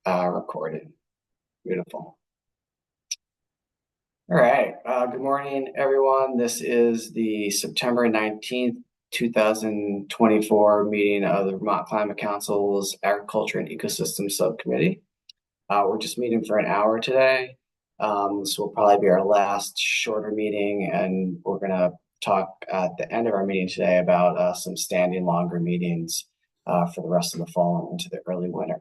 recorded. Beautiful. All right. Good morning, everyone. This is the September 19th, 2024 meeting of the Vermont Climate Council's Agriculture and Ecosystem Subcommittee. We're just meeting for an hour today. This will probably be our last shorter meeting, and we're going to talk at the end of our meeting today about some standing longer meetings for the rest of the fall and into the early winter.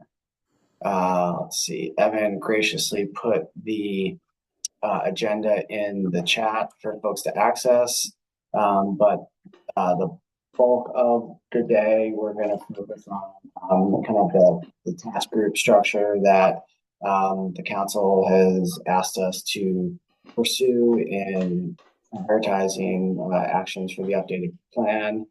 Let's see. Evan graciously put the agenda in the chat for folks to access, but the bulk of the day we're going to focus on kind of the task group structure that the council has asked us to pursue in prioritizing actions for the updated plan,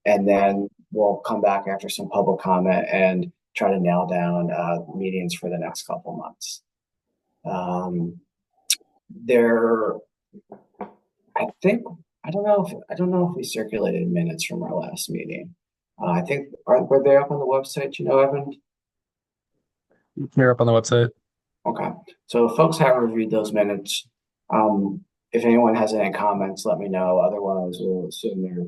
and then we'll come back after some public comment and try to nail down meetings for the next couple months. I don't know if we circulated minutes from our last meeting. I think were they up on the website? You know, Evan? They're up on the website. Okay, so if folks have reviewed those minutes, if anyone has any comments, let me know. Otherwise, we'll assume they're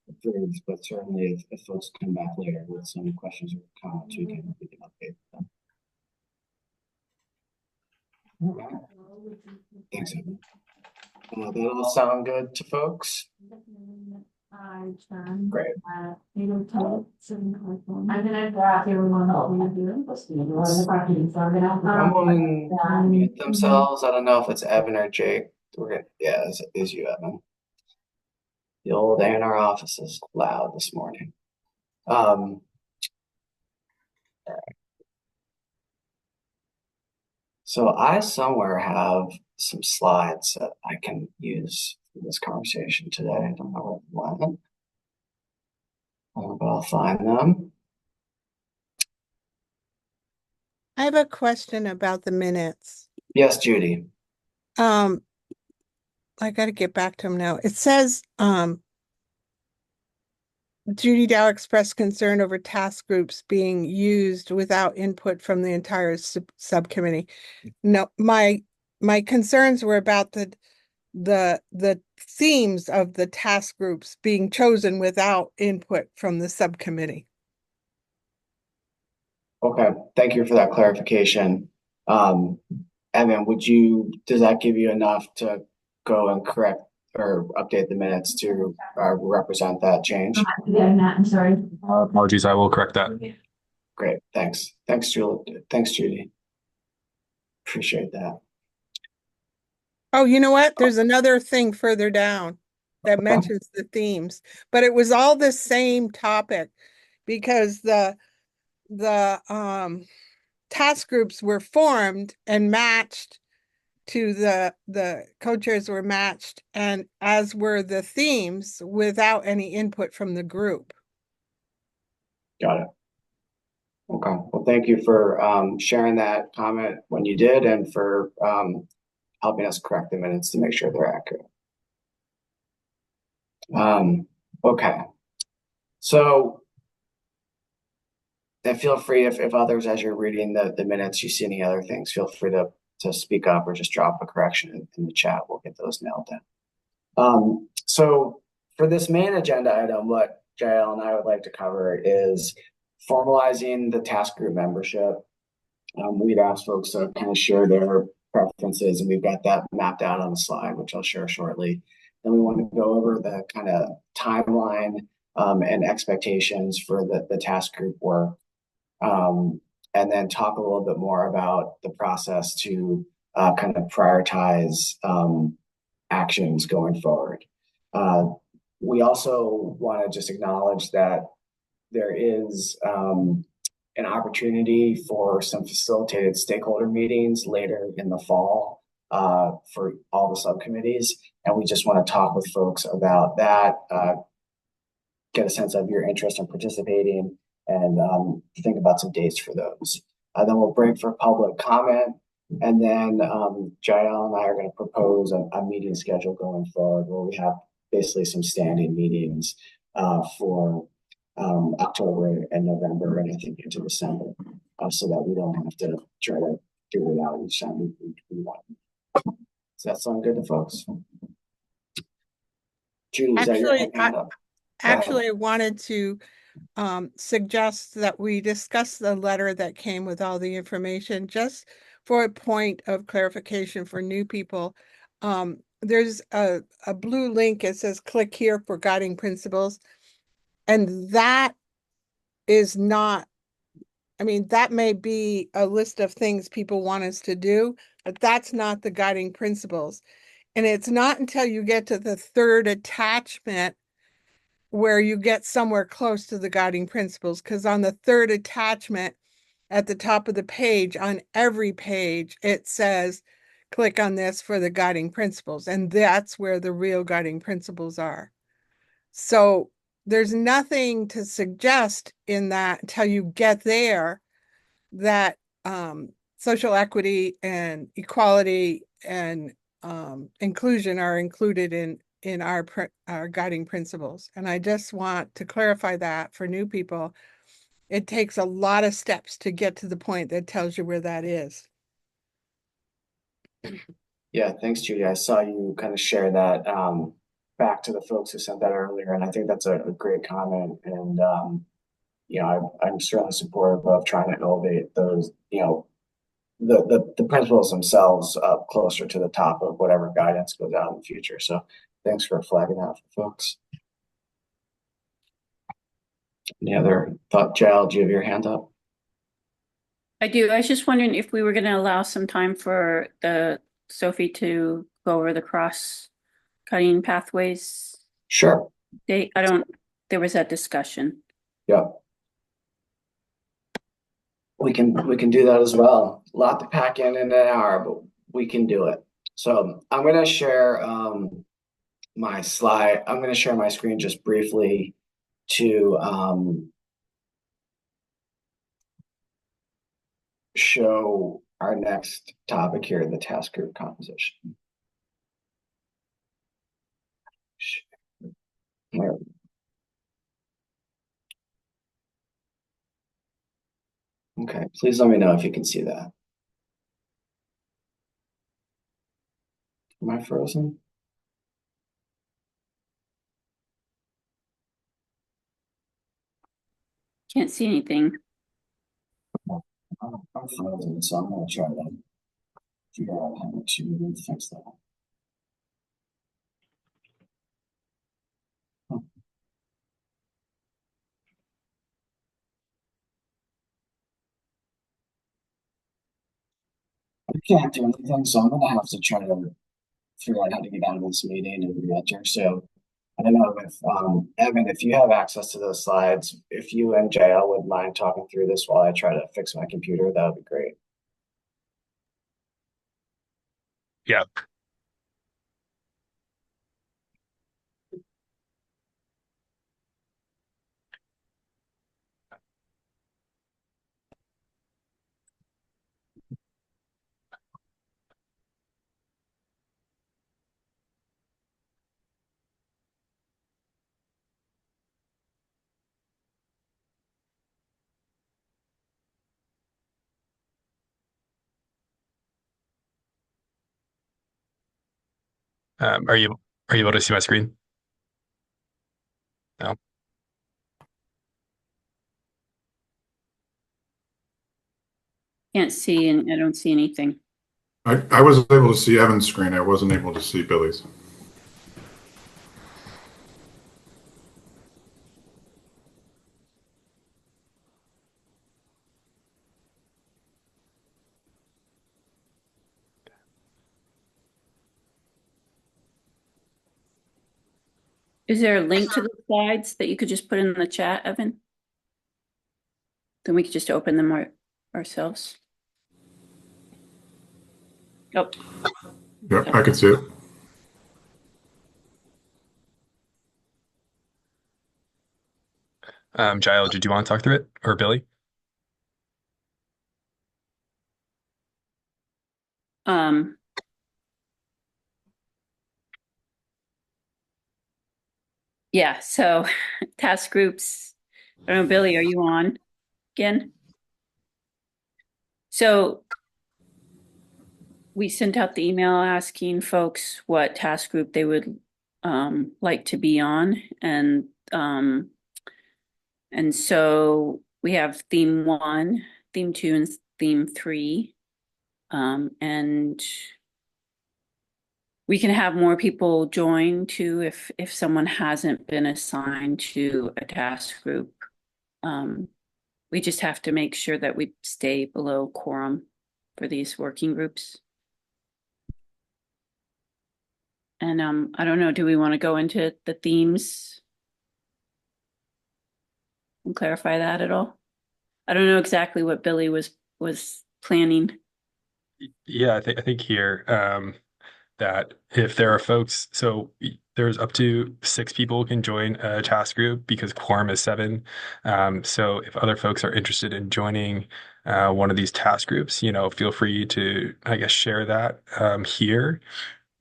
approved. But certainly, if folks come back later with some questions or comments, we can update them. Okay. Thanks, Evan. That all sound good to folks? Great. I'm gonna grab everyone Someone mute themselves. I don't know if it's Evan or Jake. Yeah, it's you, Evan. The old day in our office is loud this morning. All right. So I somewhere have some slides that I can use for this conversation today. I don't know where they went, but I'll find them. I have a question about the minutes. Yes, Judy. I got to get back to them now. It says, Judy Dow expressed concern over task groups being used without input from the entire subcommittee. No, my concerns were about the themes of the task groups being chosen without input from the subcommittee. Okay, thank you for that clarification. Evan, does that give you enough to go and correct or update the minutes to represent that change? Yeah, Matt, I'm sorry. Apologies, I will correct that. Great, thanks. Thanks, Julie. Thanks, Judy. Appreciate that. Oh, you know what? There's another thing further down that mentions the themes, but it was all the same topic because the task groups were formed and matched to the co-chairs were matched, and as were the themes without any input from the group. Got it. Okay. Well, thank you for sharing that comment when you did, and for helping us correct the minutes to make sure they're accurate. Okay. So, and feel free if others, as you're reading the minutes, you see any other things, feel free to speak up or just drop a correction in the chat. We'll get those nailed down. So for this main agenda item, what Jael and I would like to cover is formalizing the task group membership. We'd asked folks to kind of share their preferences, and we've got that mapped out on the slide, which I'll share shortly. Then we want to go over the kind of timeline and expectations for the task group work. And then talk a little bit more about the process to kind of prioritize actions going forward. We also want to just acknowledge that there is an opportunity for some facilitated stakeholder meetings later in the fall for all the subcommittees. And we just want to talk with folks about that, get a sense of your interest in participating, and think about some dates for those. Then we'll break for public comment, and then Jael and I are going to propose a meeting schedule going forward where we have basically some standing meetings for October and November, and I think into December. so that we don't have to try to figure it out each time we want. Does that sound good to folks? Judy, is that your Actually, hand up? Go ahead. Actually, I wanted to suggest that we discuss the letter that came with all the information, just for a point of clarification for new people. There's a blue link. It says click here for guiding principles. And that is not, I mean, that may be a list of things people want us to do, but that's not the guiding principles. And it's not until you get to the third attachment where you get somewhere close to the guiding principles, because on the third attachment at the top of the page, on every page, it says, click on this for the guiding principles. And that's where the real guiding principles are. So there's nothing to suggest in that until you get there that social equity and equality and inclusion are included in our guiding principles. And I just want to clarify that for new people. It takes a lot of steps to get to the point that tells you where that is. Yeah, thanks, Judy. I saw you kind of share that back to the folks who sent that earlier, and I think that's a great comment. And I'm certainly supportive of trying to elevate those, the principles themselves up closer to the top of whatever guidance goes out in the future. So thanks for flagging that for folks. Any other thought, Jael? Do you have your hand up? I do. I was just wondering if we were going to allow some time for Sophie to go over the cross-cutting pathways Sure. date. There was that discussion. Yeah. We can do that as well. A lot to pack in an hour, but we can do it. So I'm going to share my slide. I'm going to share my screen just briefly to show our next topic here, the task group composition. There. Okay, please let me know if you can see that. Am I frozen? Can't see anything. I'm frozen, so I'm going to try to figure out how to fix that. I can't do anything, so I'm going to have to try to figure out how to get out of this meeting and re-enter. So I don't know if Evan, if you have access to those slides, if you and Jael would mind talking through this while I try to fix my computer, that would be great. Yeah. Are you able to see my screen? No. Can't see, and I don't see anything. I was able to see Evan's screen. I wasn't able to see Billy's. Is there a link to the slides that you could just put in the chat, Evan? Then we could just open them ourselves. Oh, Yep, I could see it. Jael, did you want to talk through it, or Billy? Yeah, so task groups. I don't know, Billy, are you on again? So we sent out the email asking folks what task group they would like to be on, and so we have theme 1, theme 2, and theme 3, and we can have more people join too if someone hasn't been assigned to a task group. We just have to make sure that we stay below quorum for these working groups. And I don't know, do we want to go into the themes and clarify that at all? I don't know exactly what Billy was planning. Yeah, I think here that if there are folks, so there's up to 6 people can join a task group because quorum is 7. So if other folks are interested in joining one of these task groups, feel free to, I guess, share that here.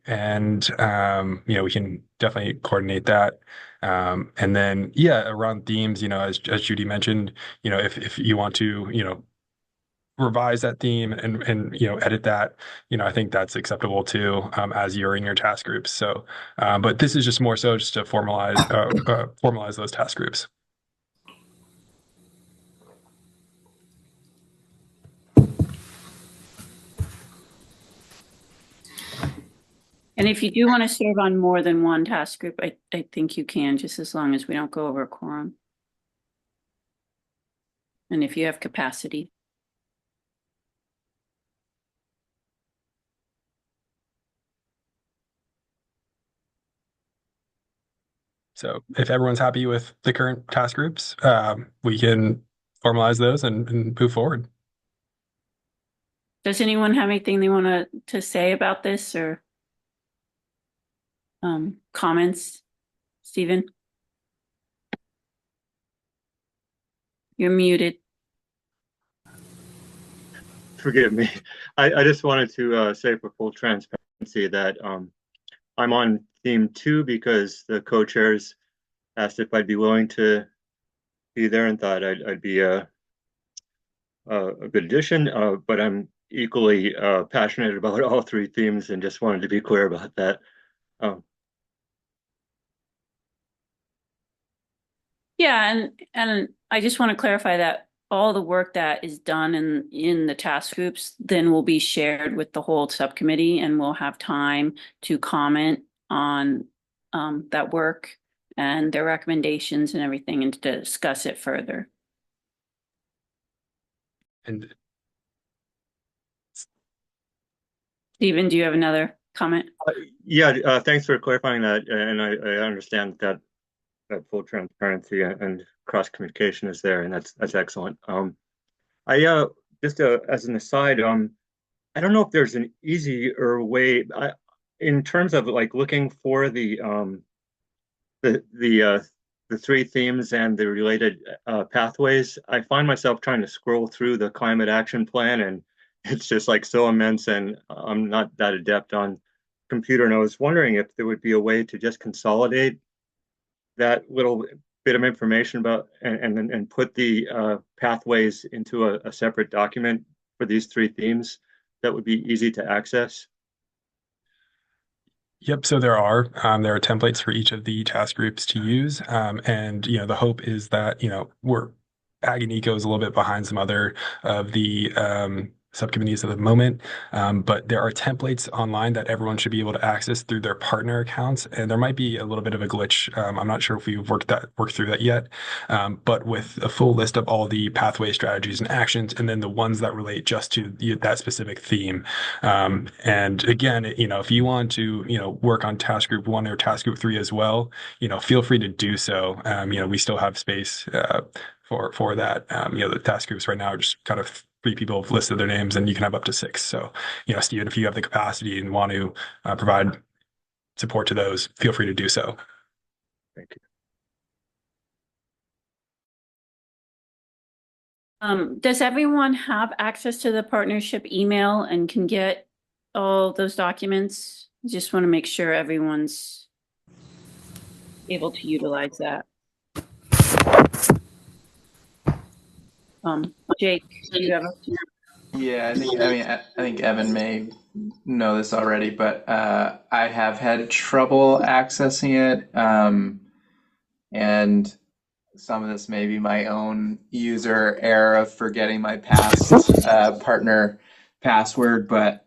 And we can definitely coordinate that. And then around themes, as Judy mentioned, if you want to, revise that theme and edit that, I think that's acceptable too, as you're in your task groups. So but this is just more so just to formalize those task groups. And if you do want to serve on more than one task group, I think you can, just as long as we don't go over a quorum. And if you have capacity. So if everyone's happy with the current task groups, we can formalize those and move forward. Does anyone have anything they want to say about this, or comments? Stephen? You're muted. Forgive me. I just wanted to say for full transparency that I'm on theme 2 because the co-chairs asked if I'd be willing to be there and thought I'd be a good addition. But I'm equally passionate about all 3 themes and just wanted to be clear about that. Yeah, and I just want to clarify that all the work that is done in the task groups then will be shared with the whole subcommittee, and we'll have time to comment on that work and their recommendations and everything, and to discuss it further. And Stephen, do you have another comment? Thanks for clarifying that, and I understand that full transparency and cross communication is there, and that's excellent. I just as an aside, I don't know if there's an easier way in terms of like looking for the 3 themes and the related pathways. I find myself trying to scroll through the climate action plan, and it's just like so immense, and I'm not that adept on computer. And I was wondering if there would be a way to just consolidate that little bit of information about and put the pathways into a separate document for these 3 themes that would be easy to access. Yep. So there are templates for each of the task groups to use. And, the hope is that, we're Ag and Eco is a little bit behind some other of the subcommittees at the moment. But there are templates online that everyone should be able to access through their partner accounts. And there might be a little bit of a glitch. I'm not sure if we've worked through that yet. But with a full list of all the pathway strategies and actions, and then the ones that relate just to that specific theme. And again, if you want to, work on task group 1 or task group 3 as well, feel free to do so. We still have space for that. The task groups right now are just kind of 3 people have listed their names, and you can have up to 6. So, Stephen, if you have the capacity and want to provide support to those, feel free to do so. Thank you. Does everyone have access to the partnership email and can get all those documents? Just want to make sure everyone's able to utilize that. Jake, do you have Yeah, I think Evan may know this already, but I have had trouble accessing it, and some of this may be my own user error of forgetting my past partner password, but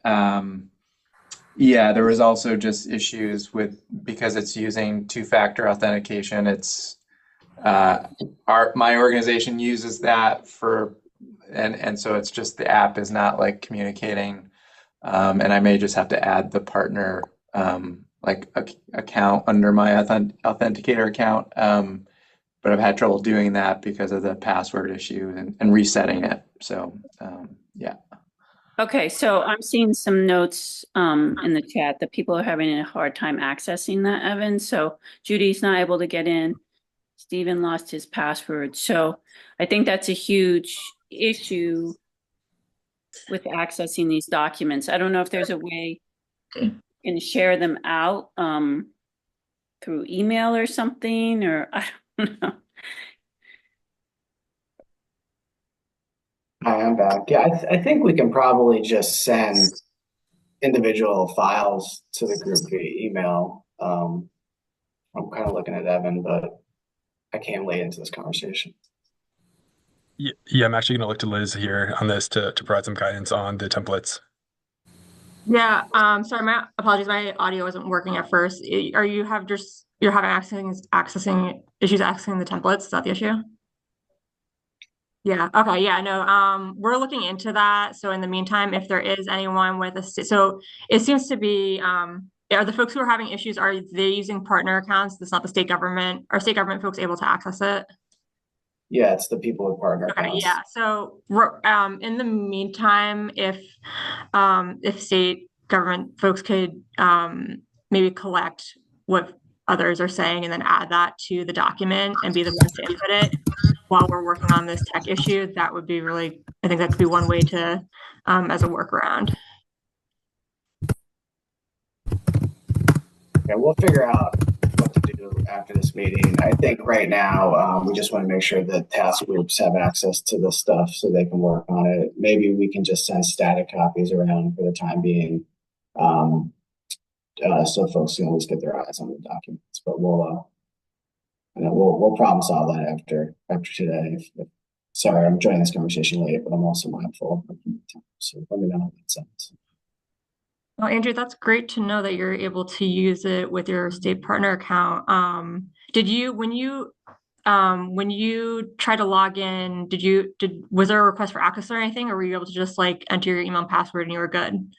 yeah, there was also just issues with because it's using two-factor authentication. It's my organization uses that for and so it's just the app is not like communicating, and I may just have to add the partner account under my authenticator account. But I've had trouble doing that because of the password issue and resetting it. So yeah. Okay, so I'm seeing some notes in the chat that people are having a hard time accessing that, Evan. So Judy's not able to get in. Stephen lost his password. So I think that's a huge issue with accessing these documents. I don't know if there's a way you can share them out through email or something, or I don't know. Hi, I'm back. Yeah, I think we can probably just send individual files to the group via email. I'm kind of looking at Evan, but I came late into this conversation. Yeah, I'm actually going to look to Liz here on this to provide some guidance on the templates. Yeah, sorry, my apologies, my audio wasn't working at first. Are you have just you're having accessing issues accessing the templates? Is that the issue? Yeah, okay, yeah, no, we're looking into that. So in the meantime, if there is anyone with so it seems to be are the folks who are having issues, are they using partner accounts? That's not the state government. Are state government folks able to access it? Yeah, it's the people with partner Okay, accounts. yeah. So in the meantime, if state government folks could maybe collect what others are saying and then add that to the document and be the ones to input it while we're working on this tech issue, that would be really, I think that could be one way to as a workaround. Yeah, we'll figure out what to do after this meeting. I think right now, we just want to make sure that task groups have access to this stuff so they can work on it. Maybe we can just send static copies around for the time being. So folks can always get their eyes on the documents, but we'll problem solve that after today. Sorry, I'm joining this conversation late, but I'm also mindful of the time. So let me know how that sounds. Well, Andrew, that's great to know that you're able to use it with your state partner account. When you try to log in, was there a request for access or anything, or were you able to just like enter your email and password and you were good?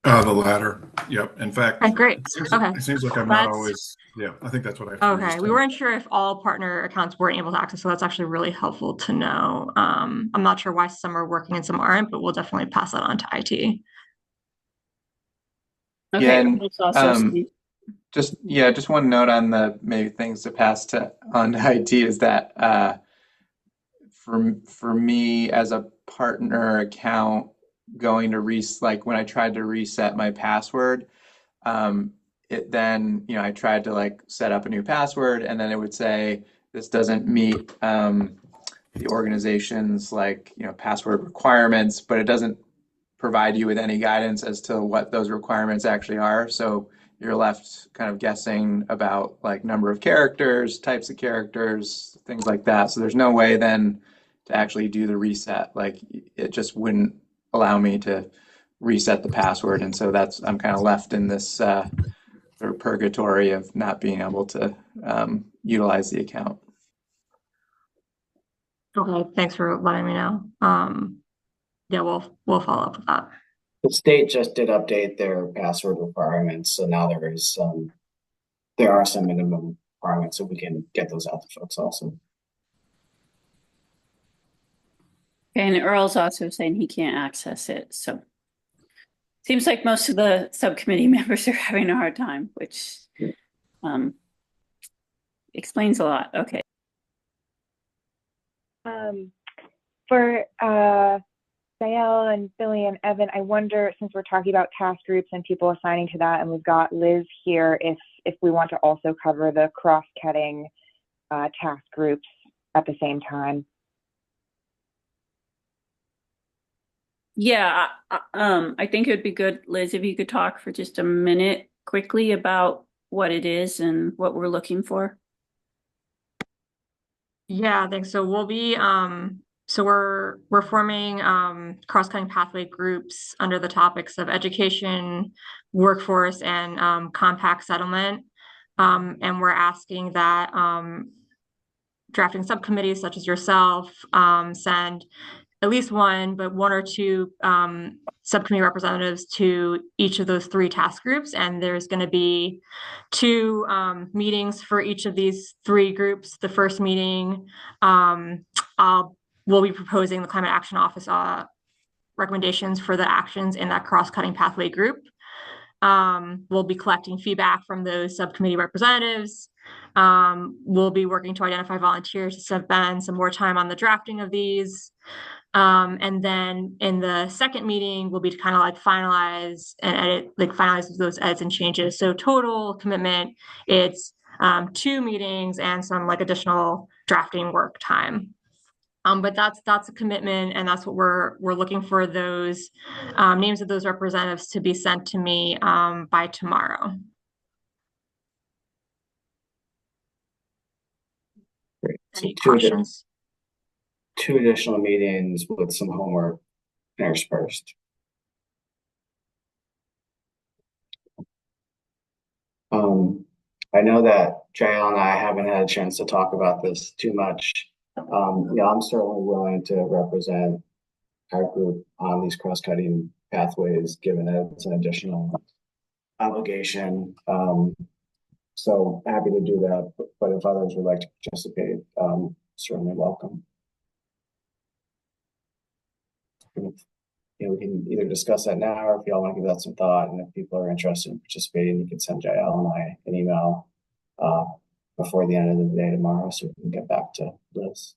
The latter. Yep. In fact, Okay, great. it seems like I'm not always. Yeah, I think that's what I. Okay, we weren't sure if all partner accounts weren't able to access, so that's actually really helpful to know. I'm not sure why some are working and some aren't, but we'll definitely pass that on to IT. Okay, Yeah, and, it's also Steve. just one note on the maybe things to pass on to IT is that for me as a partner account going to like when I tried to reset my password, it then I tried to like set up a new password and then it would say this doesn't meet the organization's password requirements, but it doesn't provide you with any guidance as to what those requirements actually are. So you're left kind of guessing about like number of characters, types of characters, things like that. So there's no way then to actually do the reset. Like it just wouldn't allow me to reset the password. And so I'm kind of left in this sort of purgatory of not being able to utilize the account. Okay, thanks for letting me know. Yeah, we'll follow up with that. The state just did update their password requirements, so now there are some minimum requirements, so we can get those out to folks also. And Earl's also saying he can't access it, so seems like most of the subcommittee members are having a hard time, which explains a lot. Okay. For Sayel and Billy and Evan, I wonder, since we're talking about task groups and people assigning to that, and we've got Liz here, if we want to also cover the cross-cutting task groups at the same time. Yeah, I think it would be good, Liz, if you could talk for just a minute quickly about what it is and what we're looking for. Yeah, thanks. So we'll be so we're forming cross-cutting pathway groups under the topics of education, workforce, and compact settlement. And we're asking that drafting subcommittees such as yourself send at least one, but one or two subcommittee representatives to each of those three task groups. And there's going to be two meetings for each of these three groups. The first meeting, we'll be proposing the Climate Action Office recommendations for the actions in that cross-cutting pathway group. We'll be collecting feedback from those subcommittee representatives. We'll be working to identify volunteers to spend some more time on the drafting of these. And then in the second meeting, we'll be to kind of like finalize and edit, like finalize those edits and changes. So total commitment, it's 2 meetings and some like additional drafting work time. But that's a commitment, and that's what we're looking for those names of those representatives to be sent to me by tomorrow. Great. So Any questions? two additional meetings with some homework interspersed. I know that Jael and I haven't had a chance to talk about this too much. Yeah, I'm certainly willing to represent our group on these cross-cutting pathways, given that it's an additional obligation. So happy to do that, but if others would like to participate, certainly welcome. We can either discuss that now, or if y'all want to give that some thought, and if people are interested in participating, you can send Jael and I an email before the end of the day tomorrow, so we can get back to Liz.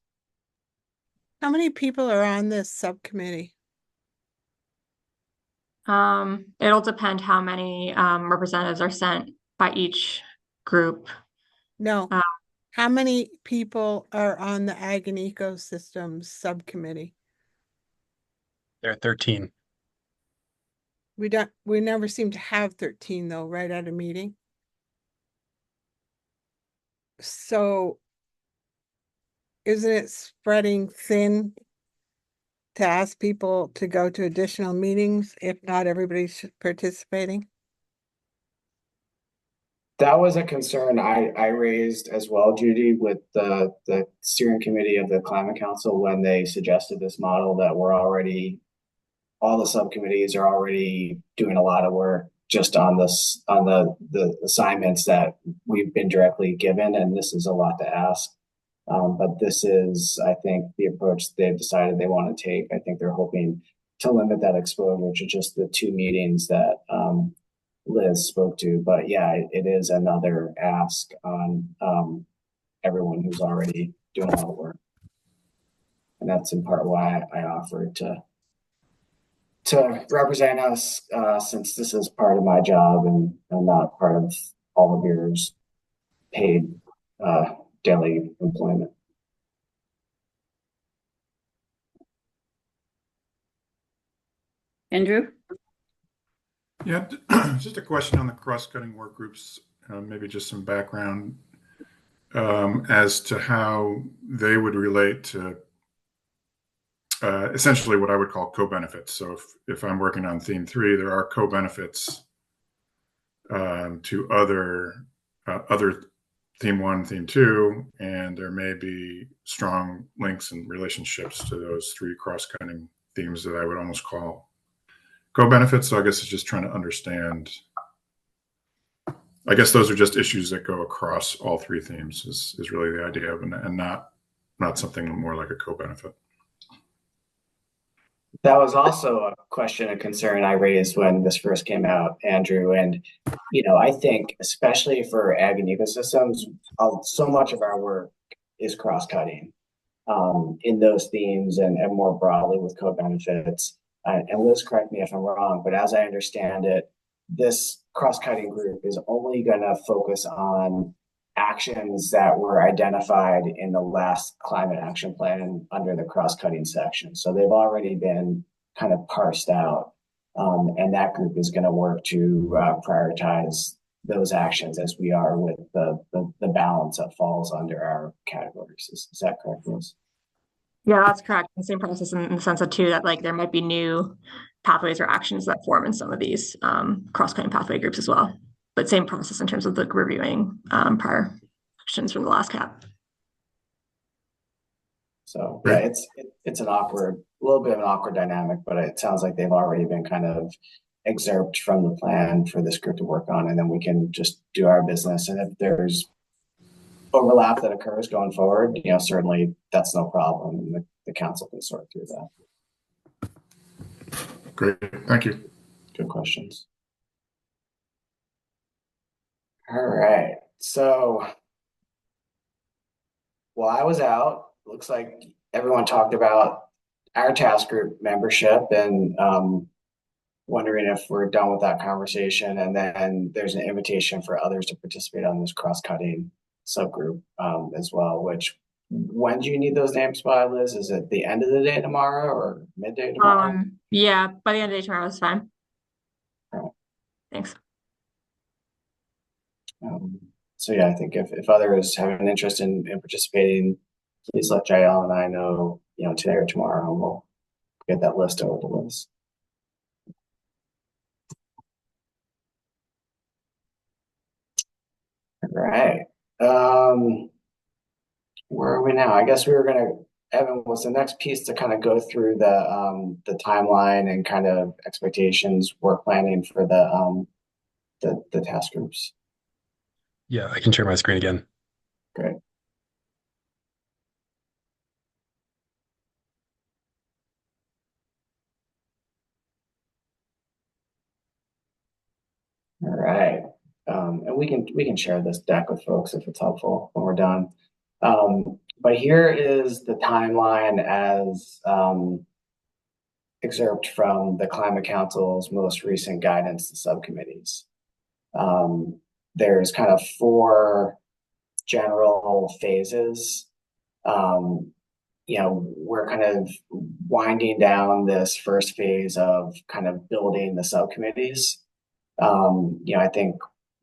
How many people are on this subcommittee? It'll depend how many representatives are sent by each group. No. How many people are on the Ag and Ecosystems subcommittee? There are 13. We never seem to have 13 though, right at a meeting. So isn't it spreading thin to ask people to go to additional meetings if not everybody's participating? That was a concern I raised as well, Judy, with the steering committee of the Climate Council when they suggested this model, that all the subcommittees are already doing a lot of work just on the assignments that we've been directly given, and this is a lot to ask. But this is, I think, the approach they've decided they want to take. I think they're hoping to limit that exposure to just the 2 meetings that Liz spoke to. But yeah, it is another ask on everyone who's already doing a lot of work. And that's in part why I offered to represent us, since this is part of my job and not part of all of yours paid daily employment. Andrew? Yeah, just a question on the cross-cutting work groups, maybe just some background as to how they would relate to essentially what I would call co-benefits. So if I'm working on theme 3, there are co-benefits to other theme 1, theme 2, and there may be strong links and relationships to those 3 cross-cutting themes that I would almost call co-benefits. So I guess it's just trying to understand. I guess those are just issues that go across all 3 themes is really the idea of, and not something more like a co-benefit. That was also a question and concern I raised when this first came out, Andrew. And, I think especially for ag and ecosystems, so much of our work is cross-cutting in those themes and more broadly with co-benefits. And Liz, correct me if I'm wrong, but as I understand it, this cross-cutting group is only going to focus on actions that were identified in the last climate action plan under the cross-cutting section. So they've already been kind of parsed out. And that group is going to work to prioritize those actions as we are with the balance that falls under our categories. Is that correct, Liz? Yeah, that's correct. The same process in the sense of too that like there might be new pathways or actions that form in some of these cross-cutting pathway groups as well. But same process in terms of the reviewing prior actions from the last cap. So yeah, it's an awkward, a little bit of an awkward dynamic, but it sounds like they've already been kind of excerpt from the plan for this group to work on, and then we can just do our business. And if there's overlap that occurs going forward, certainly that's no problem. The council can sort through that. Great, thank you. Good questions. All right, so while I was out, looks like everyone talked about our task group membership and wondering if we're done with that conversation. And then there's an invitation for others to participate on this cross-cutting subgroup as well, which when do you need those names by, Liz? Is it the end of the day tomorrow or midday tomorrow? Yeah, by the end of the day tomorrow is fine. All right. Thanks. So yeah, I think if others have an interest in participating, please let JL and I know, today or tomorrow, and we'll get that list over to Liz. All right. Where are we now? I guess we were gonna, Evan, was the next piece to kind of go through the timeline and kind of expectations, work planning for the task groups. Yeah, I can share my screen again. Great. All right. And we can share this deck with folks if it's helpful when we're done. But here is the timeline as excerpt from the Climate Council's most recent guidance to subcommittees. There's kind of 4 general phases. We're kind of winding down this first phase of kind of building the subcommittees. I think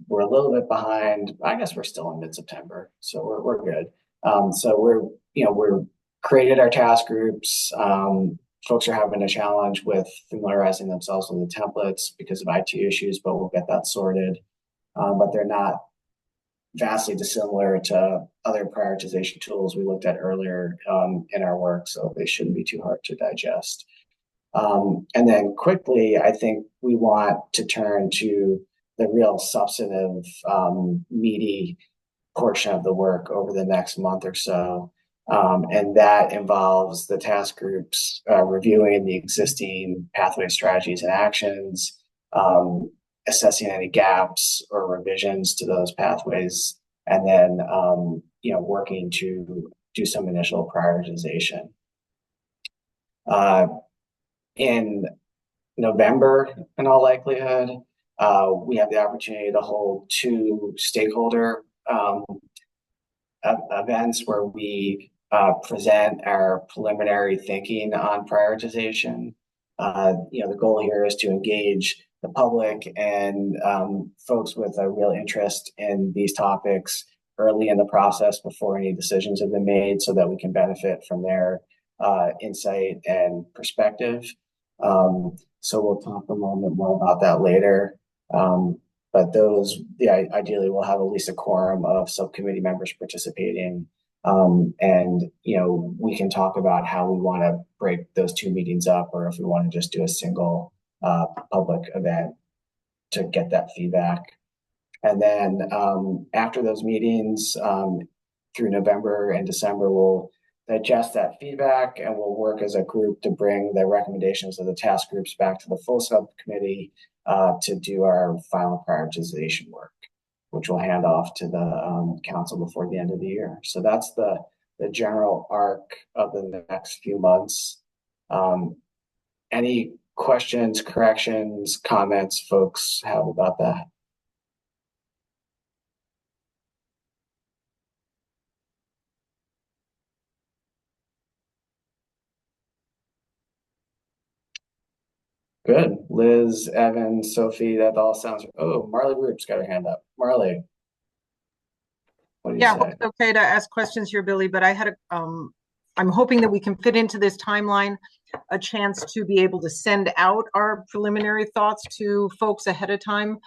we're a little bit behind. I guess we're still in mid-September, so we're good. So we're created our task groups. Folks are having a challenge with familiarizing themselves with the templates because of IT issues, but we'll get that sorted. But they're not vastly dissimilar to other prioritization tools we looked at earlier in our work, so they shouldn't be too hard to digest. And then quickly, I think we want to turn to the real substantive, meaty portion of the work over the next month or so. And that involves the task groups reviewing the existing pathway strategies and actions, assessing any gaps or revisions to those pathways, and then working to do some initial prioritization. In November, in all likelihood, we have the opportunity to hold 2 stakeholder events where we present our preliminary thinking on prioritization. The goal here is to engage the public and folks with a real interest in these topics early in the process before any decisions have been made, so that we can benefit from their insight and perspective. So we'll talk a little bit more about that later. But ideally we'll have at least a quorum of subcommittee members participating. And we can talk about how we want to break those 2 meetings up, or if we want to just do a single public event to get that feedback. And then after those meetings, through November and December, we'll digest that feedback and we'll work as a group to bring the recommendations of the task groups back to the full subcommittee to do our final prioritization work, which will hand off to the council before the end of the year. So that's the general arc of the next few months. Any questions, corrections, comments folks have about that? Good. Liz, Evan, Sophie, that all sounds, oh, Marley Roop's got her hand up. Marley, what do you Yeah, say? it's okay to ask questions here, Billy, but I'm hoping that we can fit into this timeline a chance to be able to send out our preliminary thoughts to folks ahead of time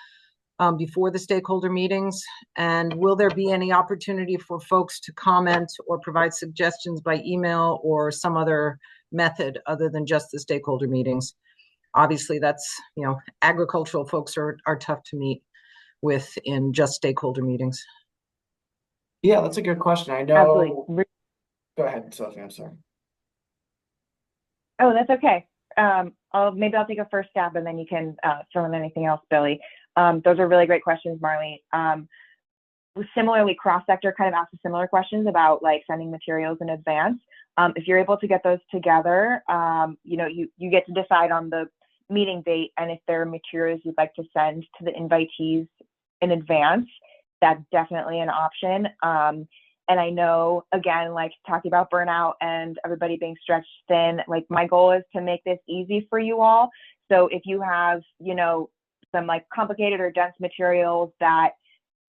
before the stakeholder meetings. And will there be any opportunity for folks to comment or provide suggestions by email or some other method other than just the stakeholder meetings? Obviously, that's, agricultural folks are tough to meet with in just stakeholder meetings. Yeah, that's a good question. I Absolutely. know. Go ahead, Sophie. I'm sorry. Oh, that's okay. Maybe I'll take a first stab and then you can fill in anything else, Billy. Those are really great questions, Marley. Similarly, cross-sector kind of asked similar questions about like sending materials in advance. If you're able to get those together, you get to decide on the meeting date, and if there are materials you'd like to send to the invitees in advance, that's definitely an option. And I know, again, like talking about burnout and everybody being stretched thin, like my goal is to make this easy for you all. So if you have, some like complicated or dense materials that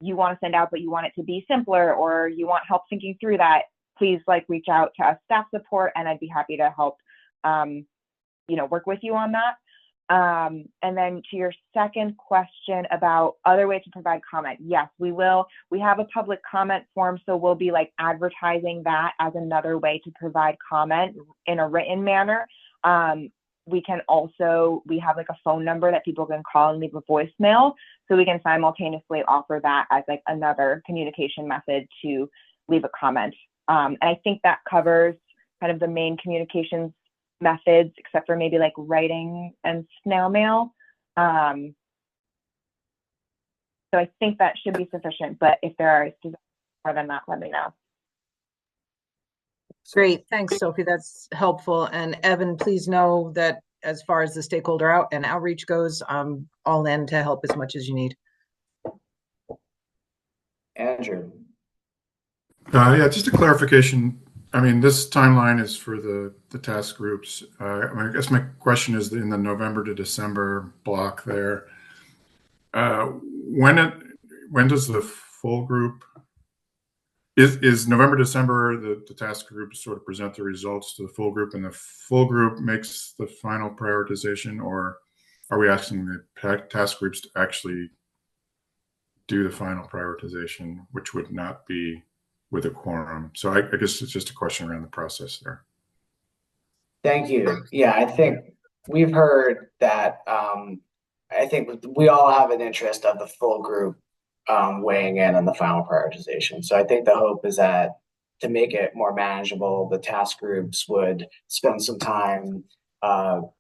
you want to send out, but you want it to be simpler, or you want help thinking through that, please like reach out to us staff support, and I'd be happy to help, work with you on that. And then to your second question about other ways to provide comment, yes, we will. We have a public comment form, so we'll be like advertising that as another way to provide comment in a written manner. We have like a phone number that people can call and leave a voicemail, so we can simultaneously offer that as like another communication method to leave a comment. And I think that covers kind of the main communications methods, except for maybe like writing and snail mail. So I think that should be sufficient, but if there are more than that, let me know. Great, thanks, Sophie. That's helpful. And Evan, please know that as far as the stakeholder outreach goes, I'm all in to help as much as you need. Andrew. Yeah, just a clarification. I mean, this timeline is for the task groups. I guess my question is in the November to December block there. When does the full group is November, December, the task groups sort of present the results to the full group, and the full group makes the final prioritization, or are we asking the task groups to actually do the final prioritization, which would not be with a quorum? So I guess it's just a question around the process there. Thank you. Yeah, I think we've heard that. I think we all have an interest of the full group weighing in on the final prioritization. So I think the hope is that to make it more manageable, the task groups would spend some time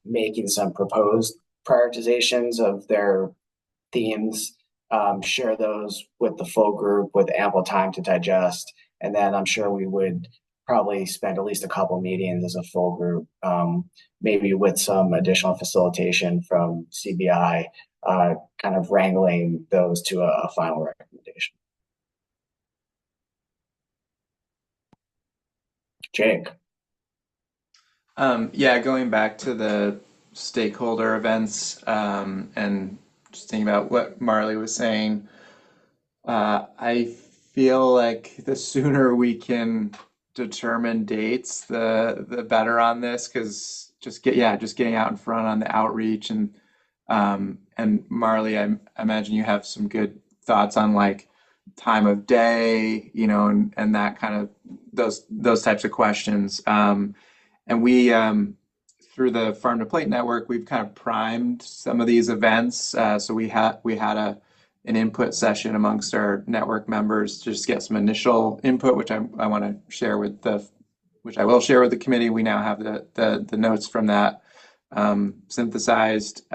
making some proposed prioritizations of their themes, share those with the full group with ample time to digest. And then I'm sure we would probably spend at least a couple meetings as a full group, maybe with some additional facilitation from CBI, kind of wrangling those to a final recommendation. Jake. Yeah, going back to the stakeholder events, and just thinking about what Marley was saying, I feel like the sooner we can determine dates, the better on this, because just getting out in front on the outreach, and Marley, I imagine you have some good thoughts on like time of day, and that kind of those types of questions. And we through the Farm to Plate network, we've kind of primed some of these events. So we had an input session amongst our network members to just get some initial input, which I want to share which I will share with the committee. We now have the notes from that synthesized.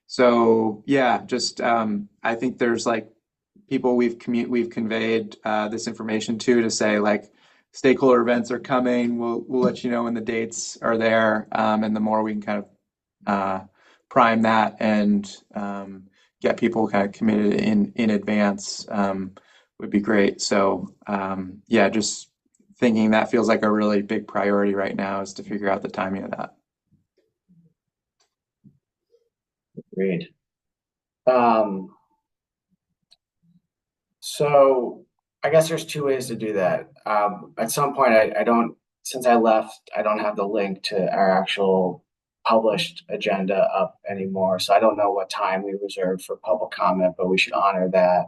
So yeah, just I think there's like people we've conveyed this information to say like stakeholder events are coming. We'll let you know when the dates are there, and the more we can kind of prime that and get people kind of committed in advance would be great. So yeah, just thinking that feels like a really big priority right now is to figure out the timing of that. Agreed. So I guess there's two ways to do that. At some point, I don't, since I left, I don't have the link to our actual published agenda up anymore. So I don't know what time we reserved for public comment, but we should honor that.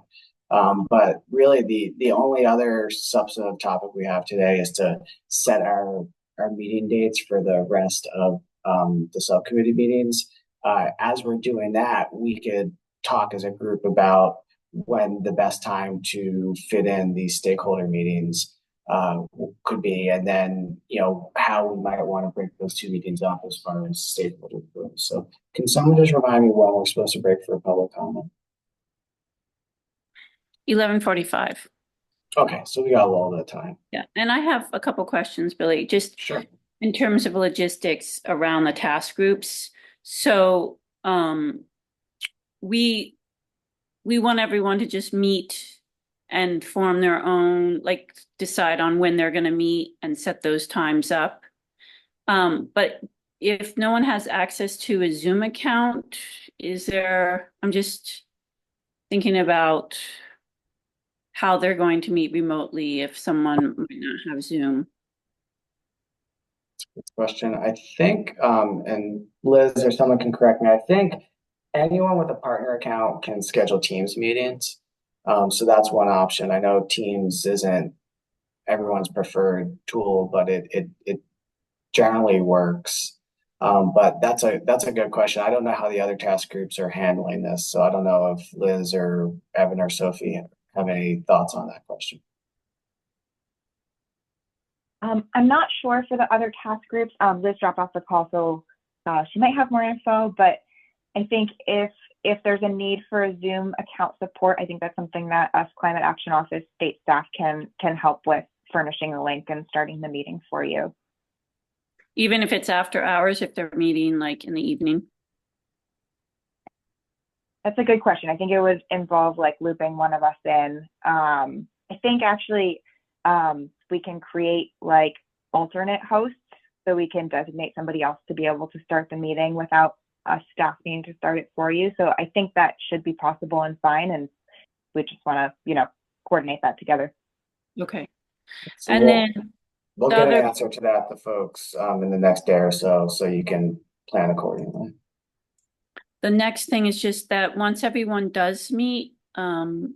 But really, the only other substantive topic we have today is to set our meeting dates for the rest of the subcommittee meetings. As we're doing that, we could talk as a group about when the best time to fit in these stakeholder meetings could be, and then how we might want to break those two meetings up as far as stakeholder groups. So, can someone just remind me when we're supposed to break for a public comment? 11:45. Okay, so we got a little bit of time. Yeah, and I have a couple questions, Billy, just Sure. in terms of logistics around the task groups. So we want everyone to just meet and form their own, like decide on when they're going to meet and set those times up. But if no one has access to a Zoom account, I'm just thinking about how they're going to meet remotely if someone might not have Zoom. Good question. I think, and Liz or someone can correct me, I think anyone with a partner account can schedule Teams meetings. So that's one option. I know Teams isn't everyone's preferred tool, but it generally works. But that's a good question. I don't know how the other task groups are handling this, so I don't know if Liz or Evan or Sophie have any thoughts on that question. I'm not sure for the other task groups. Liz dropped off the call, so she might have more info, but I think if there's a need for a Zoom account support, I think that's something that us Climate Action Office state staff can help with, furnishing a link and starting the meeting for you. Even if it's after hours, if they're meeting like in the evening? That's a good question. I think it would involve like looping one of us in. I think actually we can create like alternate hosts, so we can designate somebody else to be able to start the meeting without us staff needing to start it for you. So I think that should be possible and fine, and we just want to coordinate that together. Okay. So And then we'll the get other- an answer to that, the folks, in the next day or so you can plan accordingly. The next thing is just that once everyone does meet and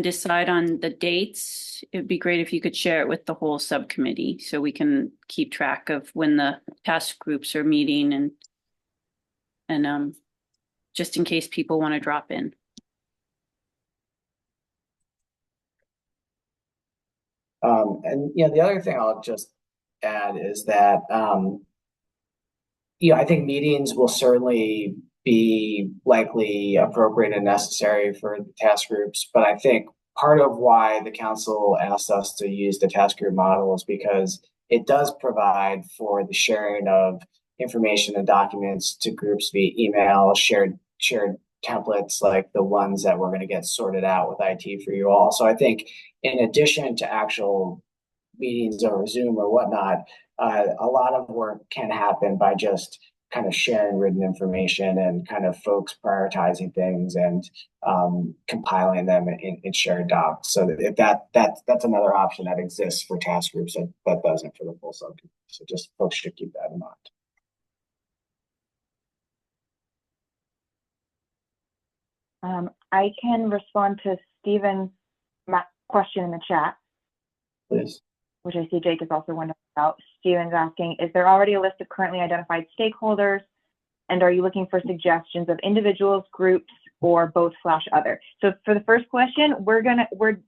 decide on the dates, it'd be great if you could share it with the whole subcommittee so we can keep track of when the task groups are meeting and just in case people want to drop in. And the other thing I'll just add is that I think meetings will certainly be likely appropriate and necessary for the task groups, but I think part of why the council asked us to use the task group model is because it does provide for the sharing of information and documents to groups via email, shared templates like the ones that we're going to get sorted out with IT for you all. So I think in addition to actual meetings over Zoom or whatnot, a lot of work can happen by just kind of sharing written information and kind of folks prioritizing things and compiling them in shared docs. So if that's another option that exists for task groups that doesn't for the full subcommittee. So just folks should keep that in mind. I can respond to Stephen's question in the chat, Please. Which I see Jake is also wondering about. Stephen's asking, is there already a list of currently identified stakeholders? And are you looking for suggestions of individuals, groups, or both/other? So for the first question,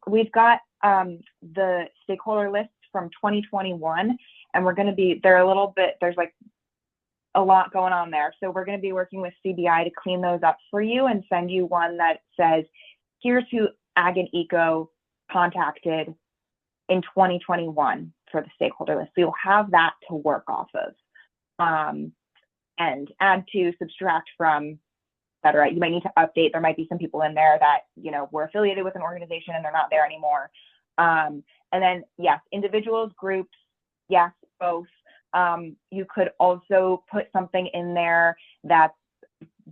we've got the stakeholder lists from 2021, and they're a little bit, there's like a lot going on there. So we're going to be working with CBI to clean those up for you and send you one that says, here's who Ag and Eco contacted in 2021 for the stakeholder list. So you'll have that to work off of, and add to, subtract from, etc. You might need to update. There might be some people in there that were affiliated with an organization and they're not there anymore. And then yes, individuals, groups, yes, both. You could also put something in there that's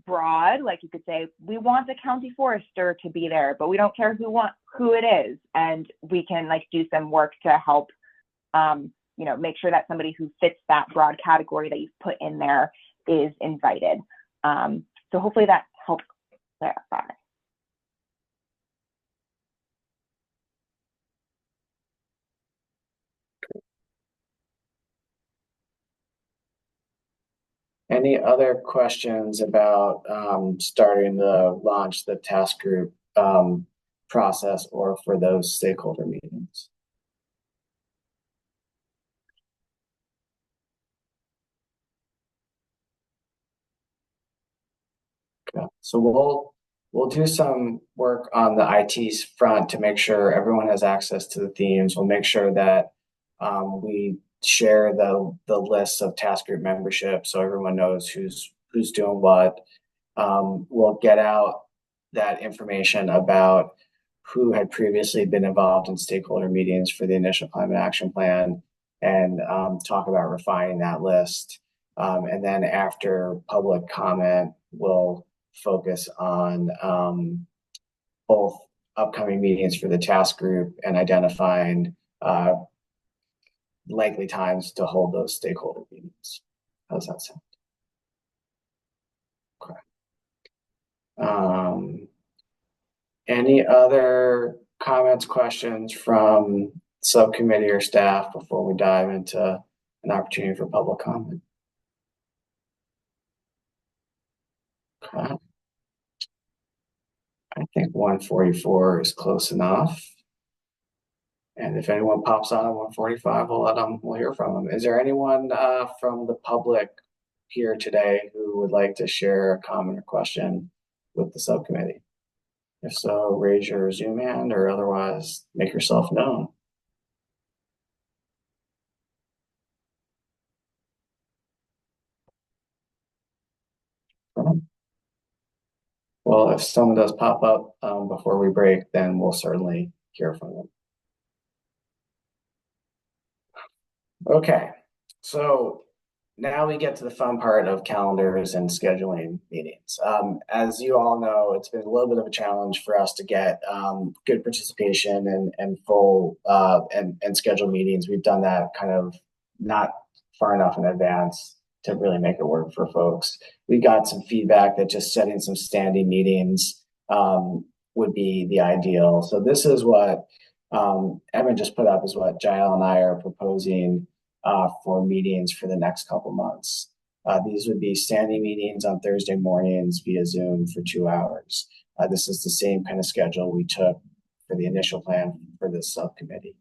broad. Like you could say, we want the county forester to be there, but we don't care who it is. And we can like do some work to help, make sure that somebody who fits that broad category that you've put in there is invited. So hopefully that helps clarify. Any other questions about starting to launch the task group process or for those stakeholder meetings? Okay. So we'll do some work on the IT front to make sure everyone has access to the themes. We'll make sure that we share the lists of task group membership so everyone knows who's doing what. We'll get out that information about who had previously been involved in stakeholder meetings for the initial climate action plan and talk about refining that list. And then after public comment, we'll focus on both upcoming meetings for the task group and identifying likely times to hold those stakeholder meetings. How does that sound? Okay. Any other comments, questions from subcommittee or staff before we dive into an opportunity for public comment? Okay. I think 144 is close enough. And if anyone pops on at 145, we'll hear from them. Is there anyone from the public here today who would like to share a comment or question with the subcommittee? If so, raise your Zoom hand or otherwise make yourself known. Well, if someone does pop up before we break, then we'll certainly hear from them. Okay, so now we get to the fun part of calendars and scheduling meetings. As you all know, it's been a little bit of a challenge for us to get good participation and full and schedule meetings. We've done that kind of not far enough in advance to really make it work for folks. We got some feedback that just setting some standing meetings would be the ideal. So this is what Evan just put up is what Jael and I are proposing for meetings for the next couple months. These would be standing meetings on Thursday mornings via Zoom for 2 hours. This is the same kind of schedule we took for the initial plan for this subcommittee.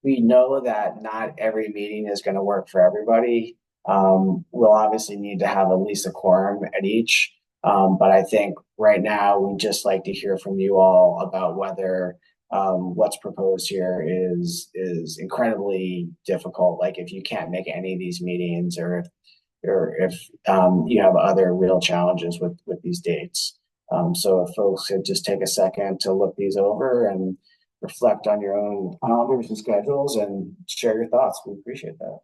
We know that not every meeting is going to work for everybody. We'll obviously need to have at least a quorum at each. But I think right now we'd just like to hear from you all about whether what's proposed here is incredibly difficult. Like if you can't make any of these meetings, or if you have other real challenges with these dates. So if folks could just take a second to look these over and reflect on your own calendars and schedules and share your thoughts, we appreciate that.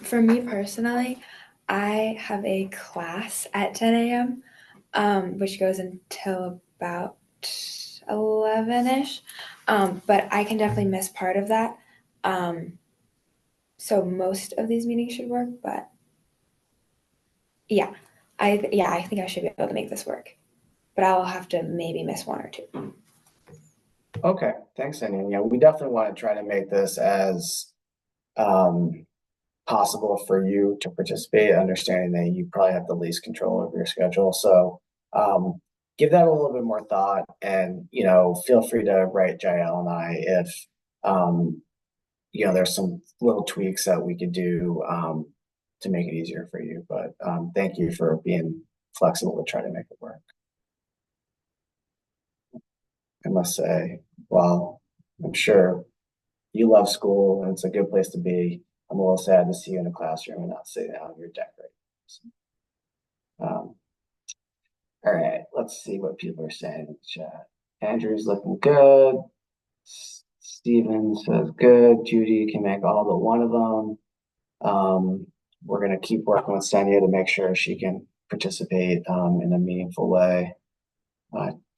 For me personally, I have a class at 10 a.m., which goes until about 11-ish. But I can definitely miss part of that. So most of these meetings should work, but yeah, I think I should be able to make this work. But I'll have to maybe miss one or two. Okay, thanks, Anya. Yeah, we definitely want to try to make this as possible for you to participate, understanding that you probably have the least control over your schedule. So give that a little bit more thought, and feel free to write Jael and I if there's some little tweaks that we could do to make it easier for you. But thank you for being flexible to try to make it work. I must say, well, I'm sure you love school and it's a good place to be. I'm a little sad to see you in a classroom and not sitting out on your deck right now. So, all All right, let's see what people are saying in the chat. Andrew's looking good. Steven says good. Judy can make all but one of them. We're going to keep working with Senya to make sure she can participate in a meaningful way.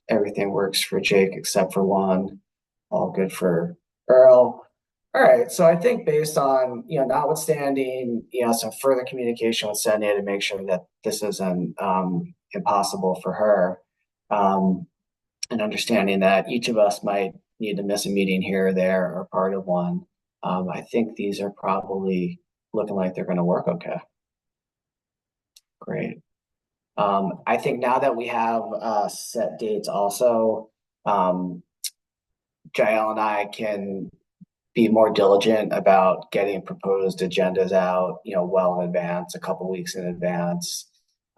Everything works for Jake except for one. All good for Earl. All right, so I think based on, notwithstanding, some further communication with Senya to make sure that this isn't impossible for her, and understanding that each of us might need to miss a meeting here or there or part of one, I think these are probably looking like they're going to work okay. Great. I think now that we have set dates also, Jael and I can be more diligent about getting proposed agendas out, well in advance, a couple weeks in advance,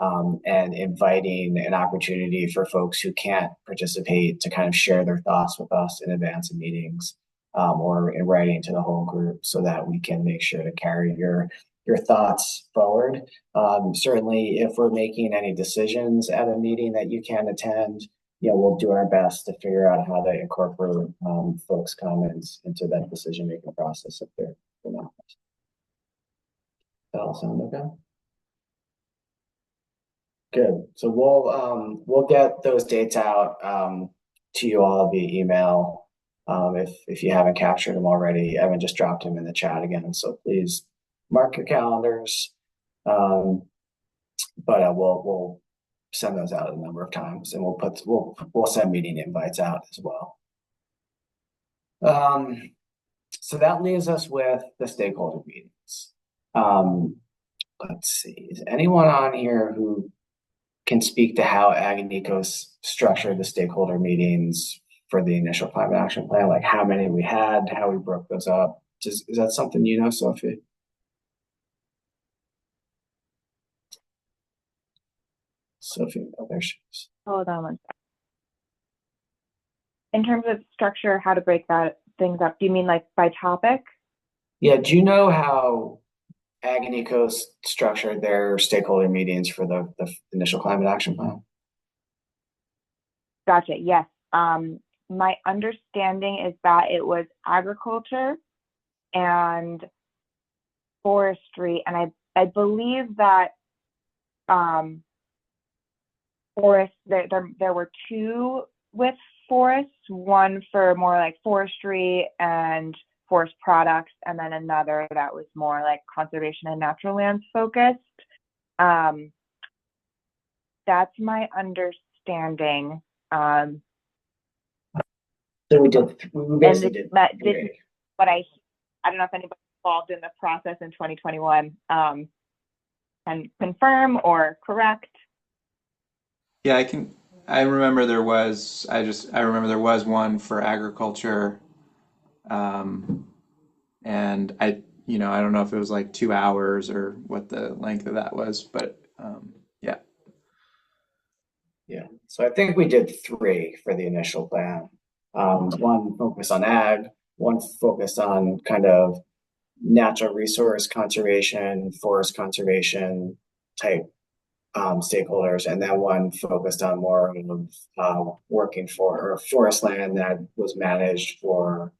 and inviting an opportunity for folks who can't participate to kind of share their thoughts with us in advance of meetings, or in writing to the whole group so that we can make sure to carry your thoughts forward. Certainly, if we're making any decisions at a meeting that you can attend, we'll do our best to figure out how to incorporate folks' comments into that decision-making process if they're not. That all sound okay? Good. So we'll get those dates out to you all via email. If you haven't captured them already, Evan just dropped them in the chat again. So please mark your calendars. But we'll send those out a number of times, and we'll send meeting invites out as well. So that leaves us with the stakeholder meetings. Let's see, is anyone on here who can speak to how Ag and Ecos structured the stakeholder meetings for the initial climate action plan, like how many we had, how we broke those up? Is that something you know, Sophie? Sophie, oh, there she is. Hold on one second. In terms of structure, how to break things up, do you mean like by topic? Yeah, do you know how Ag and Ecos structured their stakeholder meetings for the initial climate action plan? Gotcha, yes. My understanding is that it was agriculture and forestry, and I believe that forest, there were two with forests, one for more like forestry and forest products, and then another that was more like conservation and natural lands focused. That's my understanding. So we basically did. This is what I don't know if anybody involved in the process in 2021 can confirm or correct. Yeah, I remember there was one for agriculture, and I don't know if it was like 2 hours or what the length of that was, but yeah. Yeah, so I think we did 3 for the initial plan. One focused on ag, one focused on kind of natural resource conservation, forest conservation type stakeholders, and then one focused on more of working for forest land that was managed for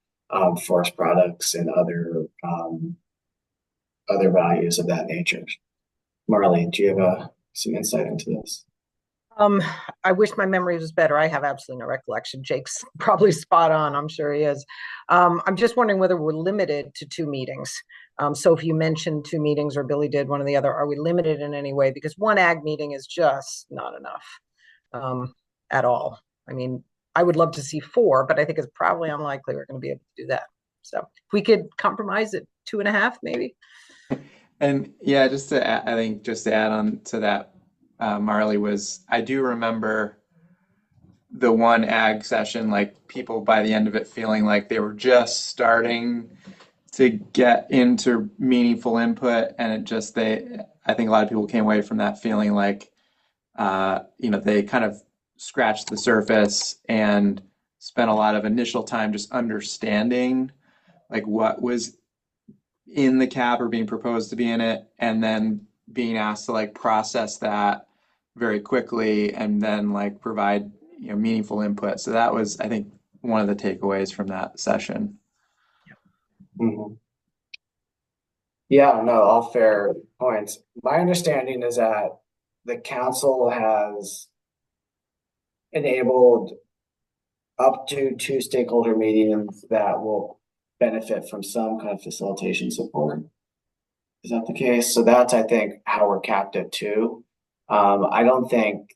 forest products and other values of that nature. Marley, do you have some insight into this? I wish my memory was better. I have absolutely no recollection. Jake's probably spot on. I'm sure he is. I'm just wondering whether we're limited to 2 meetings. So if you mentioned 2 meetings or Billy did one or the other, are we limited in any way? Because one ag meeting is just not enough at all. I mean, I would love to see 4, but I think it's probably unlikely we're going to be able to do that. So if we could compromise at 2.5, maybe. And yeah, I think just to add on to that, Marley, I do remember the one ag session, like people by the end of it feeling like they were just starting to get into meaningful input, and I think a lot of people came away from that feeling like, they kind of scratched the surface and spent a lot of initial time just understanding like what was in the cap or being proposed to be in it, and then being asked to like process that very quickly and then like provide, meaningful input. So that was, I think, one of the takeaways from that session. Mhm. Yeah, no, all fair points. My understanding is that the council has enabled up to 2 stakeholder meetings that will benefit from some kind of facilitation support. Is that the case? So that's, I think, how we're capped at 2. I don't think,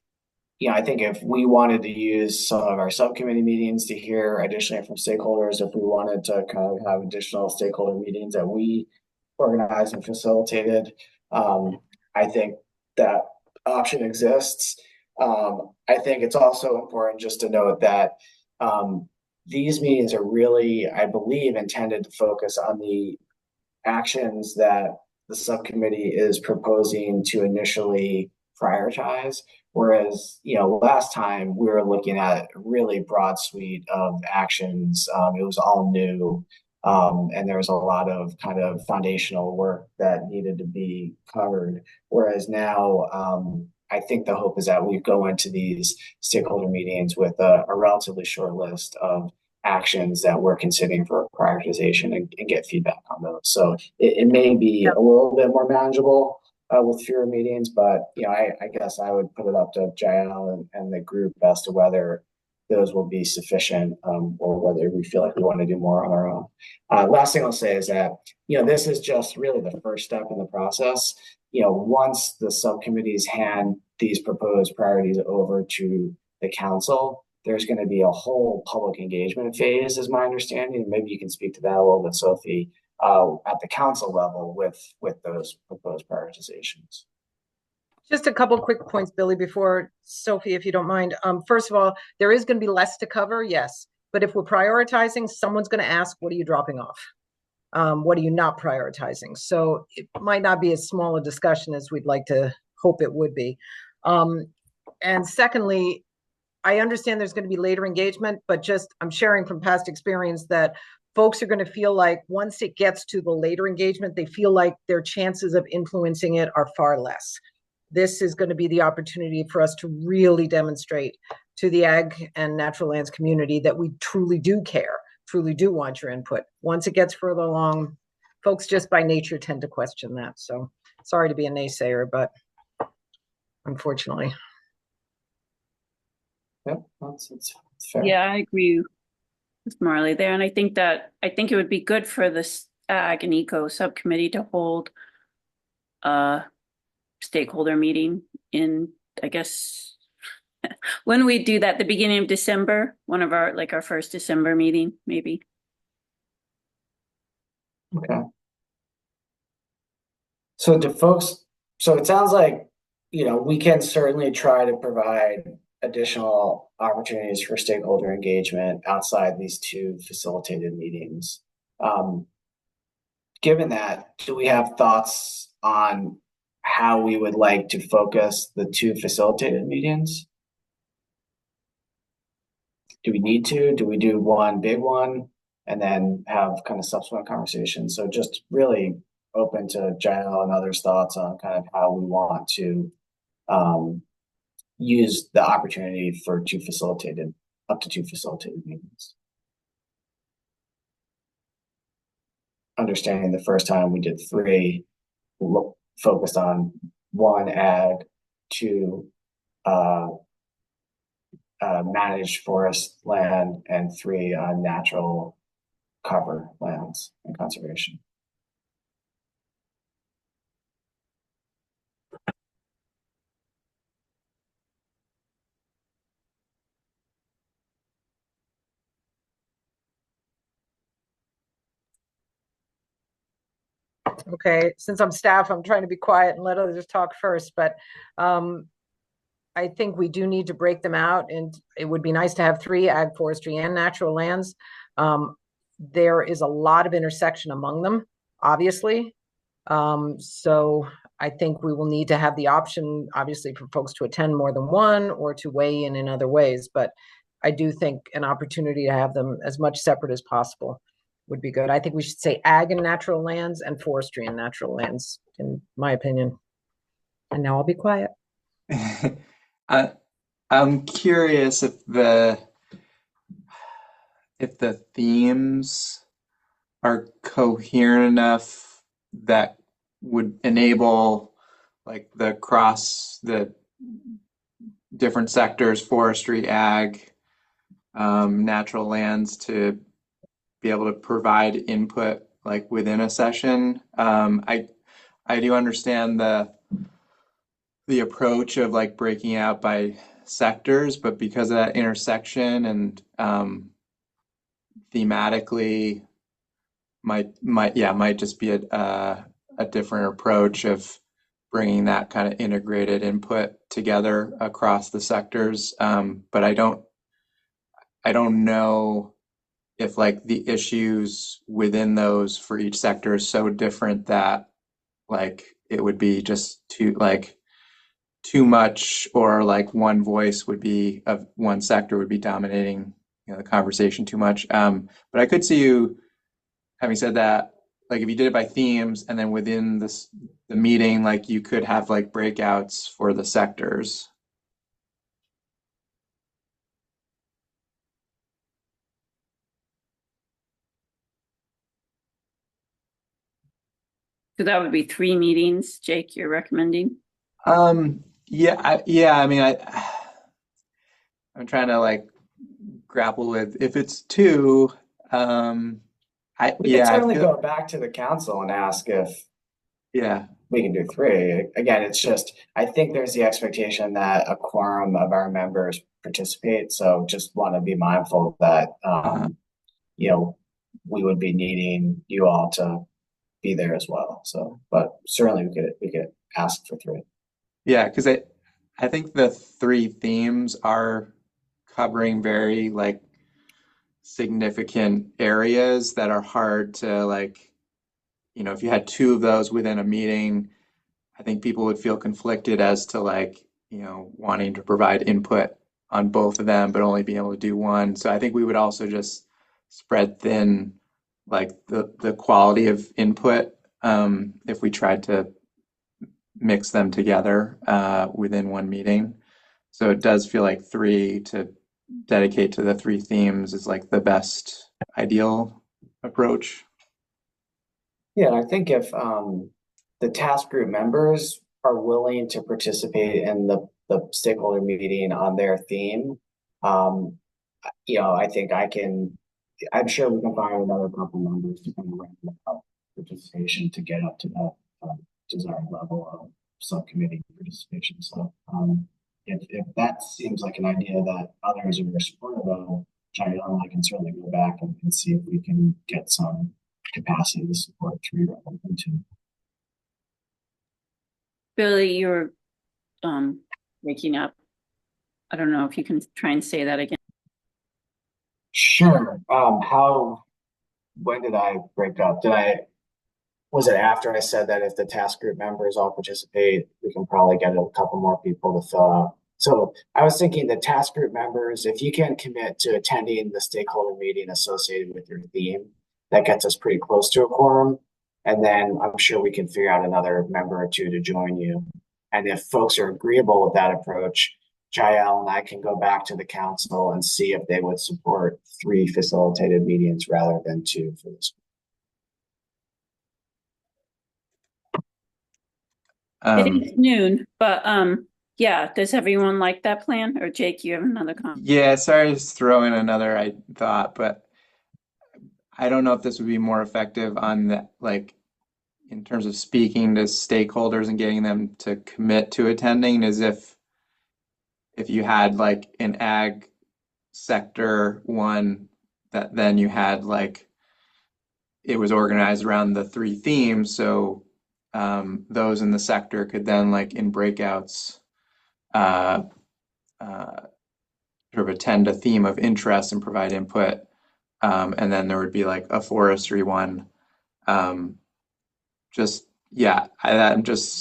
I think if we wanted to use some of our subcommittee meetings to hear additionally from stakeholders, if we wanted to kind of have additional stakeholder meetings that we organized and facilitated, I think that option exists. I think it's also important just to note that these meetings are really, I believe, intended to focus on the actions that the subcommittee is proposing to initially prioritize. Whereas, last time we were looking at a really broad suite of actions. It was all new. And there was a lot of kind of foundational work that needed to be covered. Whereas now, I think the hope is that we go into these stakeholder meetings with a relatively short list of actions that we're considering for prioritization and get feedback on those. So it may be a little bit more manageable with fewer meetings, but I guess I would put it up to Jael and the group as to whether those will be sufficient or whether we feel like we want to do more on our own. Last thing I'll say is that this is just really the first step in the process. Once the subcommittees hand these proposed priorities over to the council, there's going to be a whole public engagement phase, is my understanding. Maybe you can speak to that a little bit, Sophie, at the council level with those proposed prioritizations. Just a couple quick points, Billy, before Sophie, if you don't mind. First of all, there is going to be less to cover, yes. But if we're prioritizing, someone's going to ask, what are you dropping off? What are you not prioritizing? So it might not be as small a discussion as we'd like to hope it would be. And secondly, I understand there's going to be later engagement, but just I'm sharing from past experience that folks are going to feel like once it gets to the later engagement, they feel like their chances of influencing it are far less. This is going to be the opportunity for us to really demonstrate to the ag and natural lands community that we truly do care, truly do want your input. Once it gets further along, folks just by nature tend to question that. So sorry to be a naysayer, but unfortunately. Yep, that's fair. Yeah, I agree with Marley there. And I think it would be good for the Ag and Eco subcommittee to hold a stakeholder meeting in, I guess, when we do that, the beginning of December, one of our first December meeting, maybe. Okay. So it sounds like, we can certainly try to provide additional opportunities for stakeholder engagement outside these 2 facilitated meetings. Given that, do we have thoughts on how we would like to focus the 2 facilitated meetings? Do we need to? Do we do one big one and then have kind of subsequent conversations? So just really open to Jael and others' thoughts on kind of how we want to use the opportunity for up to two facilitated meetings. Understanding the first time we did 3, focused on 1 ag, 2 managed forest land, and 3 natural cover lands and conservation. Okay, since I'm staff, I'm trying to be quiet and let others talk first, but I think we do need to break them out, and it would be nice to have 3, ag, forestry, and natural lands. There is a lot of intersection among them, obviously. So I think we will need to have the option, obviously, for folks to attend more than one or to weigh in other ways. But I do think an opportunity to have them as much separate as possible would be good. I think we should say ag and natural lands and forestry and natural lands, in my opinion. And now I'll be quiet. I'm curious if the themes are coherent enough that would enable like the different sectors, forestry, ag, natural lands, to be able to provide input like within a session. I do understand the approach of like breaking out by sectors, but because of that intersection and thematically might just be a different approach of bringing that kind of integrated input together across the sectors. But I don't know if like the issues within those for each sector is so different that like it would be just too much, or like one voice would be of one sector would be dominating, the conversation too much. But I could see you having said that, like if you did it by themes and then within the meeting, like you could have like breakouts for the sectors. So that would be 3 meetings, Jake, you're recommending? Yeah, I mean, I'm trying to like grapple with if it's 2. We could I certainly feel, go back to the council and ask if yeah. we can do 3. Again, it's just, I think there's the expectation that a quorum of our members participate. So just want to be mindful that, you know, we would be needing you all to be there as well. So, but certainly we could ask for 3. Yeah, because I think the 3 themes are covering very like significant areas that are hard to like, if you had 2 of those within a meeting, I think people would feel conflicted as to like, wanting to provide input on both of them, but only being able to do one. So I think we would also just spread thin like the quality of input, if we tried to mix them together within one meeting. So it does feel like 3 to dedicate to the 3 themes is like the best ideal approach. Yeah, and I think if the task group members are willing to participate in the stakeholder meeting on their theme, I think I'm sure we can find another couple members to kind of ramp up participation to get up to that desired level of subcommittee participation. So if that seems like an idea that others are supportive of, I can certainly go back and see if we can get some capacity to support 3 rather than 2. Billy, you're waking up. I don't know if you can try and say that again. Sure. When did I break up? Was it after I said that if the task group members all participate, we can probably get a couple more people to fill out? So I was thinking the task group members, if you can commit to attending the stakeholder meeting associated with your theme, that gets us pretty close to a quorum. And then I'm sure we can figure out another member or 2 to join you. And if folks are agreeable with that approach, Jael and I can go back to the council and see if they would support 3 facilitated meetings rather than 2 for this. It is noon, but yeah, does everyone like that plan? Or Jake, you have another comment? Yeah, sorry to throw in another thought, but I don't know if this would be more effective on the like in terms of speaking to stakeholders and getting them to commit to attending, is if you had like an ag sector one that then you had like it was organized around the 3 themes, so those in the sector could then like in breakouts sort of attend a theme of interest and provide input, and then there would be like a forestry one. I'm just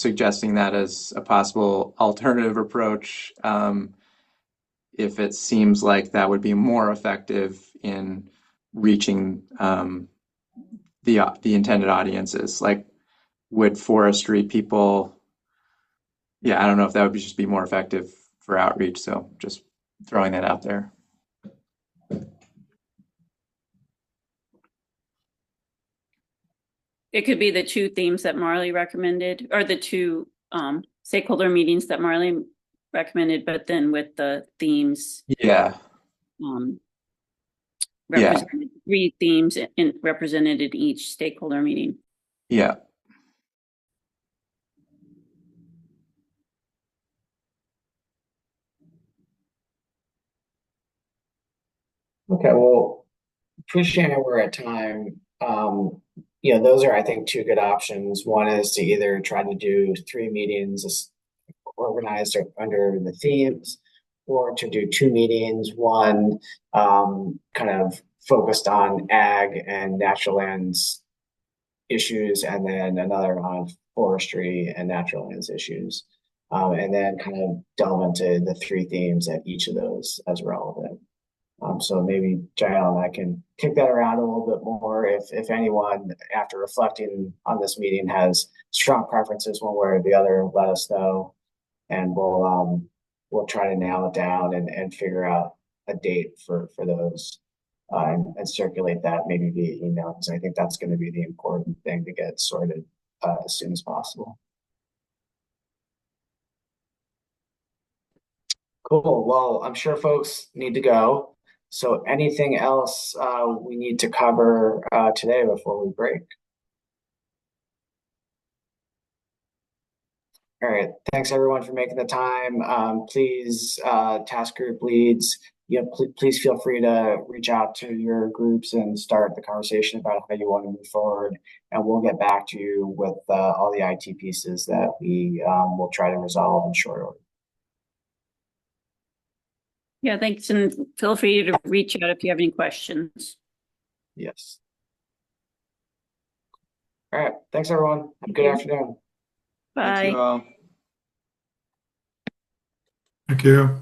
suggesting that as a possible alternative approach, if it seems like that would be more effective in reaching the intended audiences. Like, would forestry people, yeah, I don't know if that would just be more effective for outreach. So just throwing that out there. It could be the two themes that Marley recommended, or the two stakeholder meetings that Marley recommended, but then with the themes, Yeah. represented, 3 themes represented in each stakeholder meeting. Yeah. Okay, well, appreciating we're at time. Those are, I think, two good options. One is to either try to do 3 meetings organized under the themes, or to do 2 meetings, one kind of focused on ag and natural lands issues, and then another on forestry and natural lands issues. And then kind of delve into the 3 themes at each of those as relevant. So maybe Jael and I can kick that around a little bit more. If anyone, after reflecting on this meeting, has strong preferences one way or the other, let us know, and we'll try to nail it down and figure out a date for those, and circulate that maybe via email, because I think that's going to be the important thing to get sorted as soon as possible. Cool. Well, I'm sure folks need to go. So anything else we need to cover today before we break? All right. Thanks everyone for making the time. Please, task group leads, please feel free to reach out to your groups and start the conversation about how you want to move forward. And we'll get back to you with all the IT pieces that we will try to resolve in short order. Yeah, thanks. And feel free to reach out if you have any questions. Yes. All right. Thanks, everyone. Have a good afternoon. Bye. Thank you all. Thank you.